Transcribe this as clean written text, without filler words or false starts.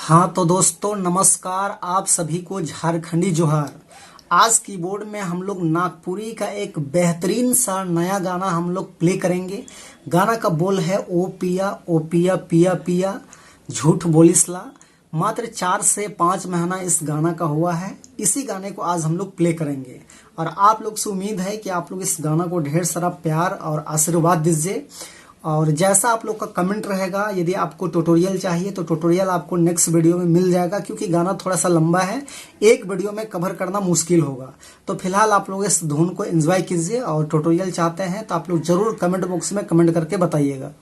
हाँ तो दोस्तों नमस्कार, आप सभी को झारखंडी जोहार। आज कीबोर्ड में हम लोग नागपुरी का एक बेहतरीन सा नया गाना हम लोग प्ले करेंगे। गाना का बोल है ओ पिया पिया पिया झूठ बोलिसला। मात्र 4 से 5 महीना इस गाना का हुआ है। इसी गाने को आज हम लोग प्ले करेंगे और आप लोग से उम्मीद है कि आप लोग इस गाना को ढेर सारा प्यार और आशीर्वाद दीजिए। और जैसा आप लोग का कमेंट रहेगा, यदि आपको ट्यूटोरियल चाहिए तो ट्यूटोरियल आपको नेक्स्ट वीडियो में मिल जाएगा, क्योंकि गाना थोड़ा सा लंबा है, एक वीडियो में कवर करना मुश्किल होगा। तो फिलहाल आप लोग इस धुन को एंजॉय कीजिए और ट्यूटोरियल चाहते हैं तो आप लोग जरूर कमेंट बॉक्स में कमेंट करके बताइएगा।